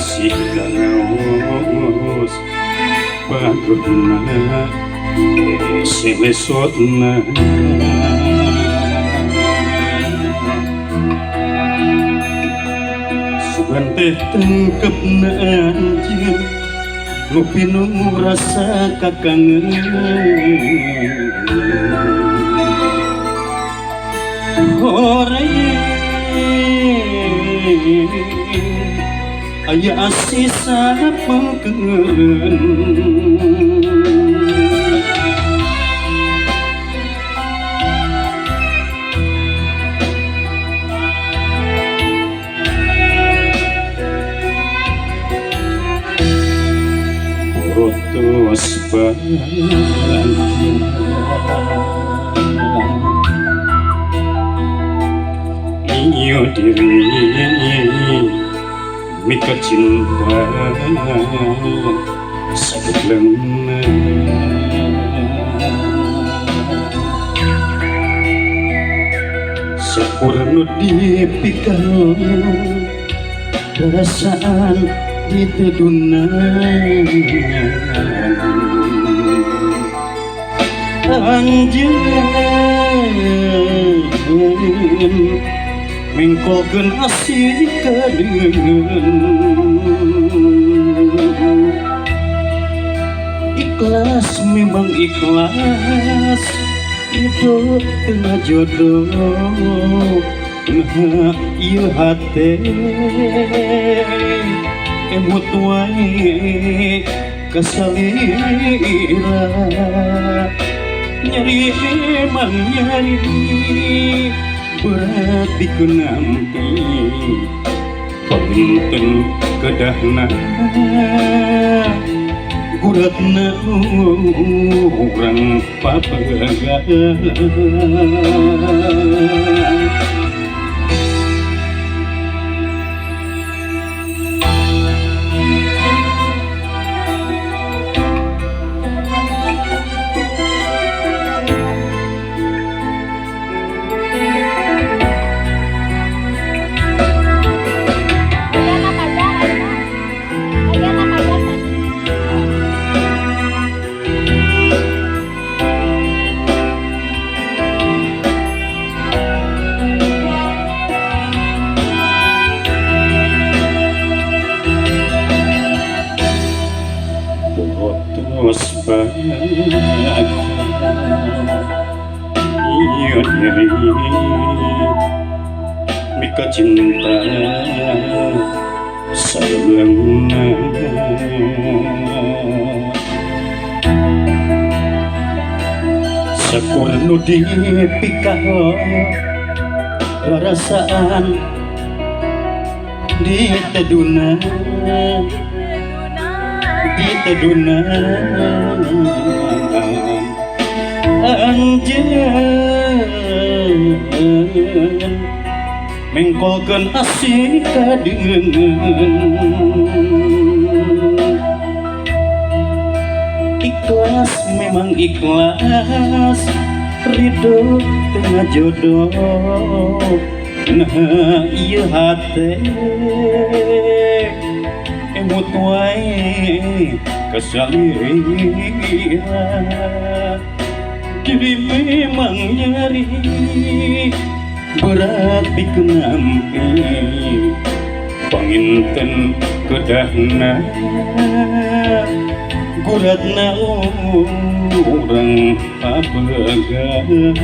kasih ganaos paduna sebesotna sugan teh tengkepna anjeun nu pinuh rasa kakangeun aya asih sapengkeun Rotos banyak iyo diri mika cinta sakit lena sepurno dipikal perasaan ditedunan anjeun mengkolkeun asih kadeungeun ikhlas memang ikhlas hidup tengah jodoh nah ieu hate emut wae kasalira nyari emang nyari berat dikenampi paminten kedahna guratna urang papegagan Rotos banyak iyo diri mika cinta sabeulangna sakurnu dipikal perasaan ditedunan anjeun mengkolkeun asih kadeungeun ikhlas memang ikhlas ridho tengah jodoh nah ieu hate emut wae kasalira diri memang nyari berat dikenampi panginten kedahna guratna urang papegagan